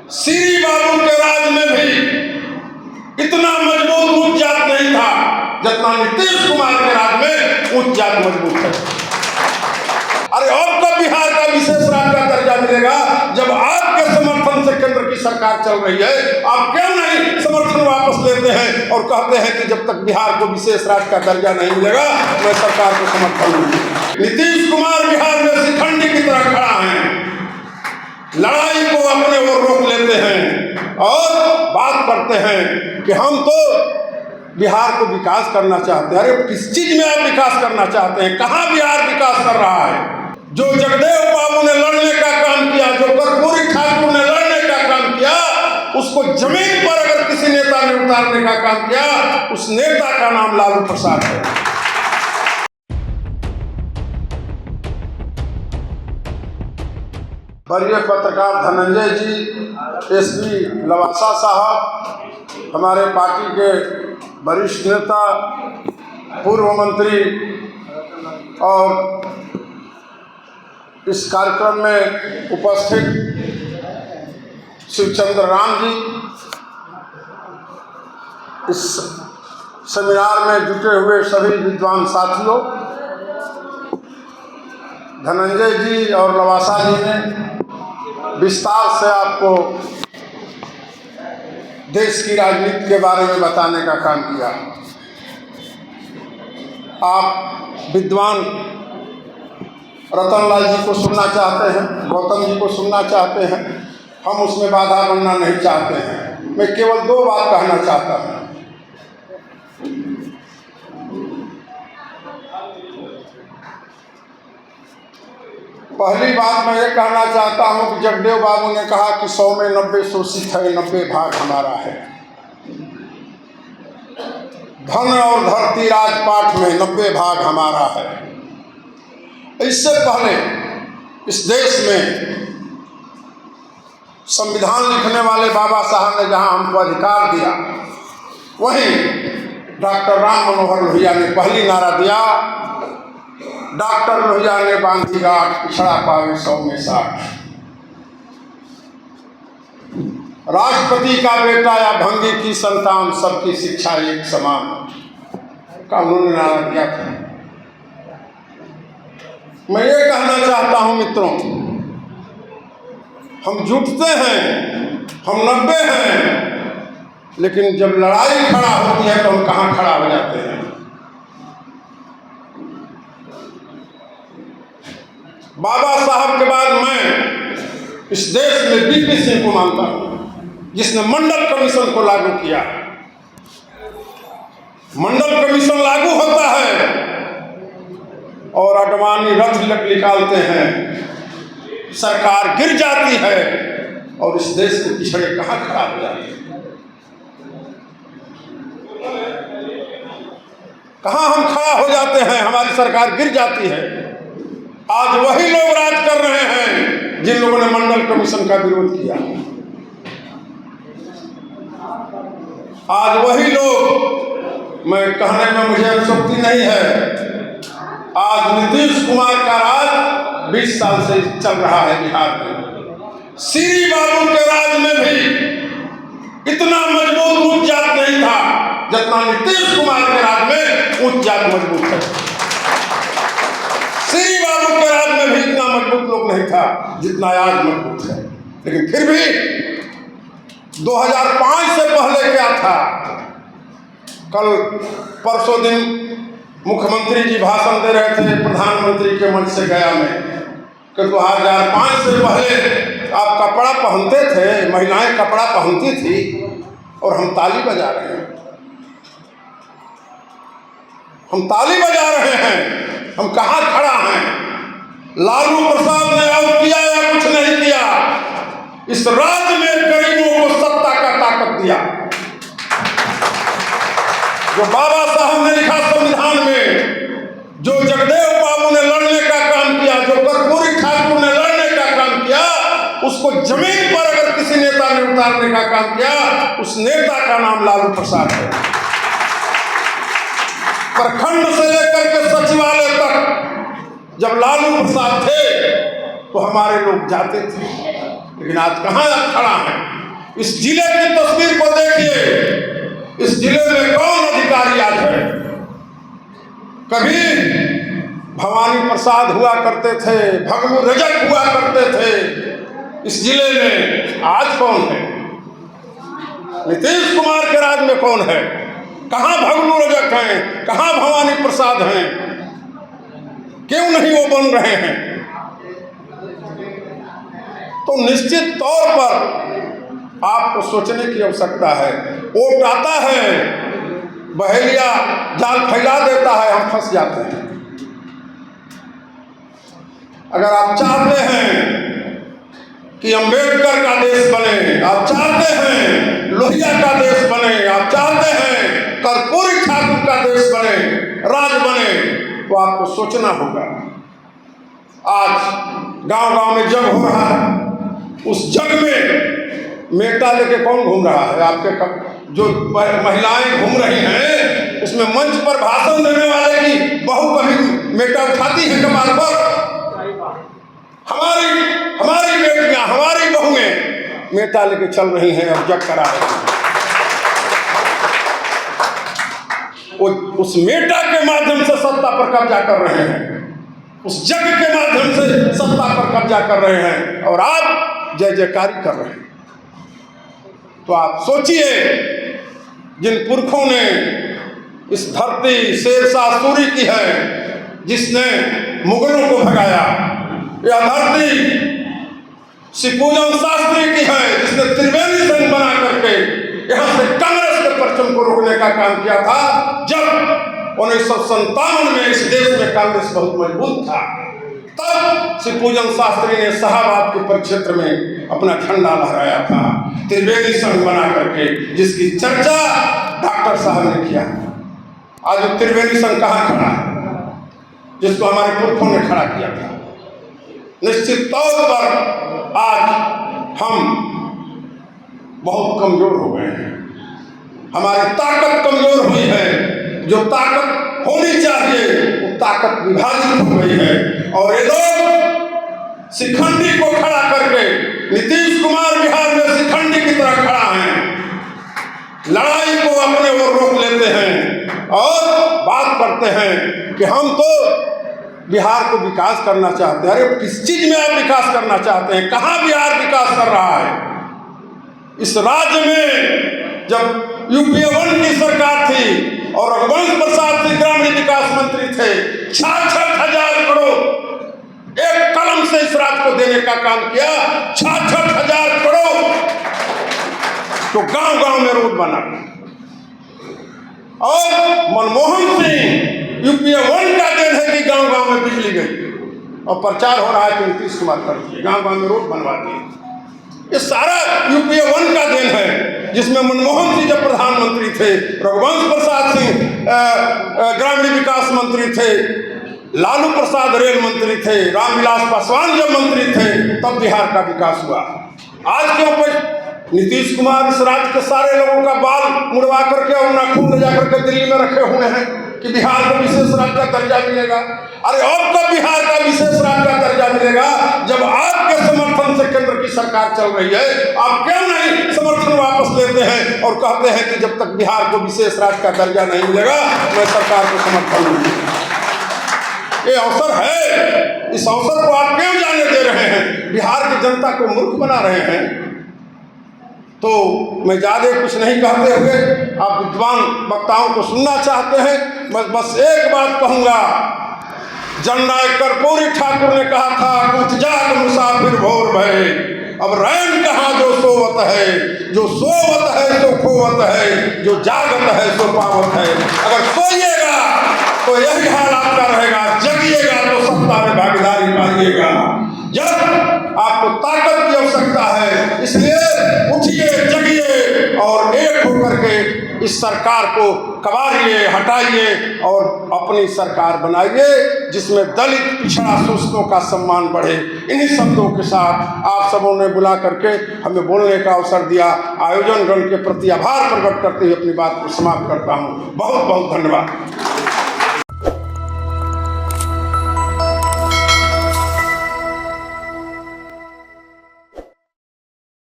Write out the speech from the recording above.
श्री बाबू के राज में भी इतना मजबूत उच्च जात नहीं था जितना नीतीश कुमार के राज में उच्च जात मजबूत है। अरे अब कब बिहार का विशेष राज्य का दर्जा मिलेगा जब आपके समर्थन से केंद्र की सरकार चल रही है? आप क्यों नहीं समर्थन वापस लेते हैं और कहते हैं कि जब तक बिहार को विशेष राज्य का दर्जा नहीं मिलेगा मैं सरकार को समर्थन दूंगा। नीतीश कुमार बिहार में शिखंडी की तरह खड़ा है, लड़ाई को अपने ओर रोक लेते हैं और बात करते हैं कि हम तो बिहार को विकास करना चाहते हैं। अरे किस चीज में आप विकास करना चाहते हैं? कहाँ बिहार विकास कर रहा है? जो जगदेव बाबू ने लड़ने का काम किया, जो कर्पूरी ठाकुर ने लड़ने का काम किया, उसको जमीन पर अगर किसी नेता ने उतारने का काम किया, उस नेता का नाम लालू प्रसाद है। वरीय पत्रकार धनंजय जी, एसपी लवासा साहब, हमारे पार्टी के वरिष्ठ नेता, पूर्व मंत्री और इस कार्यक्रम में उपस्थित शिवचंद्र राम जी, इस सेमिनार में जुटे हुए सभी विद्वान साथियों, धनंजय जी और लवासा जी ने विस्तार से आपको देश की राजनीति के बारे में बताने का काम किया। आप विद्वान रतनलाल जी को सुनना चाहते हैं, गौतम जी को सुनना चाहते हैं, हम उसमें बाधा बनना नहीं चाहते हैं। मैं केवल दो बात कहना चाहता हूँ। पहली बात मैं ये कहना चाहता हूँ कि जगदेव बाबू ने कहा कि 100 में 90 शोषित है, 90 भाग हमारा है। धन और धरती राजपाट में 90 भाग हमारा है। इससे पहले इस देश में संविधान लिखने वाले बाबा साहब ने जहां हमको अधिकार दिया, वहीं डॉक्टर राम मनोहर लोहिया ने पहली नारा दिया। डॉक्टर लोहिया ने बांधी गांठ, पिछड़ा पावे 100 में 60। राष्ट्रपति का बेटा या भंगी की संतान, सबकी शिक्षा एक समान का उन्होंने नारा दिया था। मैं ये कहना चाहता हूं मित्रों, हम जुटते हैं, हम 90 हैं, लेकिन जब लड़ाई खड़ा होती है तो हम कहाँ खड़ा हो जाते हैं? बाबा साहब के बाद मैं इस देश में बीपी सिंह को मानता हूं, जिसने मंडल कमीशन को लागू किया। मंडल कमीशन लागू होता है और अडवाणी रथ निकालते हैं, सरकार गिर जाती है और इस देश के पिछड़े कहाँ खड़ा हो जाते हैं? कहाँ हम खड़ा हो जाते हैं? हमारी सरकार गिर जाती है। आज वही लोग राज कर रहे हैं जिन लोगों ने मंडल कमीशन का विरोध किया। आज वही लोग, मैं कहने में मुझे अतिशयोक्ति नहीं है, आज नीतीश कुमार का राज 20 साल से चल रहा है बिहार में। श्री बाबू के राज में भी इतना मजबूत उच्च जात नहीं था जितना नीतीश कुमार के राज में उच्च जात मजबूत है। श्री बाबू के राज में भी इतना मजबूत लोग नहीं था जितना आज मजबूत है। लेकिन फिर भी 2005 से पहले क्या था? कल परसों दिन मुख्यमंत्री जी भाषण दे रहे थे प्रधानमंत्री के मंच से गया में कि 2005 से पहले आप कपड़ा पहनते थे, महिलाएं कपड़ा पहनती थी और हम ताली बजा रहे हैं। हम ताली बजा रहे हैं, हम कहाँ खड़ा हैं? लालू प्रसाद ने और किया या कुछ नहीं किया? इस राज्य में गरीबों को सत्ता का ताकत दिया। जो बाबा साहब ने लिखा संविधान में, जो जगदेव बाबू ने लड़ने का काम किया, जो कर्पूरी ठाकुर ने लड़ने का काम किया, उसको जमीन पर अगर किसी नेता ने उतारने का काम किया, उस नेता का नाम लालू प्रसाद है। प्रखंड से लेकर के सचिवालय तक जब लालू प्रसाद थे तो हमारे लोग जाते थे, लेकिन आज कहाँ खड़ा है? इस जिले की तस्वीर को देखिए, इस जिले में कौन अधिकारी आज है? कभी भवानी प्रसाद हुआ करते थे, भगलू रजक हुआ करते थे इस जिले में, आज कौन है? नीतीश कुमार के राज में कौन है? कहाँ भगलू रजक हैं, कहाँ भवानी प्रसाद हैं? क्यों नहीं वो बन रहे हैं? तो निश्चित तौर पर आपको सोचने की आवश्यकता है। वोट आता है, बहेलिया जाल फैला देता है, हम फंस जाते हैं। अगर आप चाहते हैं कि अंबेडकर का देश बने, आप चाहते हैं लोहिया का देश बने, आप चाहते हैं कर्पूरी ठाकुर का देश बने, राज बने, तो आपको सोचना होगा। आज गांव-गांव में जग हो रहा है, उस जग में मेटा लेके कौन घूम रहा है? आपके जो महिलाएं घूम रही हैं, उसमें मंच पर भाषण देने वाले की बहू कभी मेटा उठाती है कपार पर? हमारी बेटियां, हमारी बहुएं मेटा लेके चल रही हैं और जग करा रही हैं। उस मेटा के माध्यम से सत्ता पर कब्जा कर रहे हैं, उस जग के माध्यम से सत्ता पर कब्जा कर रहे हैं, और आप जय जयकारी कर रहे हैं। तो आप सोचिए, जिन पुरखों ने इस धरती शेरशाह सूरी की है, जिसने मुगलों को भगाया, यह धरती शिवपूजन शास्त्री की है, जिसने त्रिवेणी संघ बना करके यहाँ से कांग्रेस के परचम को रोकने का काम किया था। जब 1957 में इस देश में कांग्रेस बहुत मजबूत था, तब शिवपूजन शास्त्री ने शाहबाद के परिक्षेत्र में अपना झंडा लहराया था, त्रिवेणी संघ बना करके, जिसकी चर्चा डॉक्टर साहब ने किया। आज त्रिवेणी संघ कहाँ खड़ा है, जिसको हमारे पुरखों ने खड़ा किया था? निश्चित तौर पर आज हम बहुत कमजोर हो गए हैं, हमारी ताकत कमजोर हुई है। जो ताकत होनी चाहिए वो ताकत विभाजित हो गई है, और ये लोग शिखंडी को खड़ा करके, नीतीश कुमार बिहार में शिखंडी की तरह खड़ा है, लड़ाई को अपने ओर रोक लेते हैं और बात करते हैं कि हम तो बिहार को विकास करना चाहते हैं। अरे किस चीज में आप विकास करना चाहते हैं? कहाँ बिहार विकास कर रहा है? इस राज्य में जब यूपीए 1 की सरकार थी और रघुवंश प्रसाद सिंह ग्रामीण विकास मंत्री थे, 66,000 करोड़ एक कलम से इस राज्य को देने का काम किया। 66,000 करोड़ तो गांव-गांव में रोड बना। और मनमोहन सिंह यूपीए 1 का देन है कि गांव-गांव में बिजली गई, और प्रचार हो रहा है कि नीतीश कुमार कर दिए, गांव-गांव में रोड बनवा दिए। ये सारा यूपीए 1 का देन है, जिसमें मनमोहन सिंह जब प्रधानमंत्री थे, रघुवंश प्रसाद सिंह ग्रामीण विकास मंत्री थे, लालू प्रसाद रेल मंत्री थे, रामविलास पासवान जब मंत्री थे, तब बिहार का विकास हुआ। आज क्यों पर नीतीश कुमार इस राज्य के सारे लोगों का बाल मुड़वा करके और नाखून ले जाकर के दिल्ली में रखे हुए हैं कि बिहार को विशेष राज्य का दर्जा मिलेगा? अरे अब कब बिहार का विशेष राज्य का दर्जा मिलेगा? जब आपके समर्थन से केंद्र की सरकार चल रही है, आप क्यों नहीं समर्थन वापस लेते हैं और कहते हैं कि जब तक बिहार को विशेष राज्य का दर्जा नहीं मिलेगा मैं सरकार को समर्थन नहीं दूंगा? ये अवसर है, इस अवसर को आप क्यों जाने दे रहे हैं? बिहार की जनता को मूर्ख बना रहे हैं। तो मैं ज़्यादा कुछ नहीं कहते हुए, आप विद्वान वक्ताओं को सुनना चाहते हैं, मैं बस एक बात कहूँगा। जननायक कर्पूरी ठाकुर ने कहा था, उठ जाग मुसाफिर भोर भय, अब रैन कहाँ जो सोवत है, जो सोवत है सो खोवत है, जो जागत है सो पावत है। अगर सोइएगा तो यही हाल आपका रहेगा, जगिएगा तो सत्ता में भागीदारी पाइएगा। जब आपको ताकत की आवश्यकता है, इसलिए उठिए, जगिए और एक होकर के इस सरकार को कबारिए, हटाइए और अपनी सरकार बनाइए, जिसमें दलित, पिछड़ा, शोषितों का सम्मान बढ़े। इन्हीं शब्दों के साथ आप सबों ने बुला करके हमें बोलने का अवसर दिया। आयोजन गण के प्रति आभार प्रकट करते हुए अपनी बात को समाप्त करता हूँ। बहुत बहुत धन्यवाद।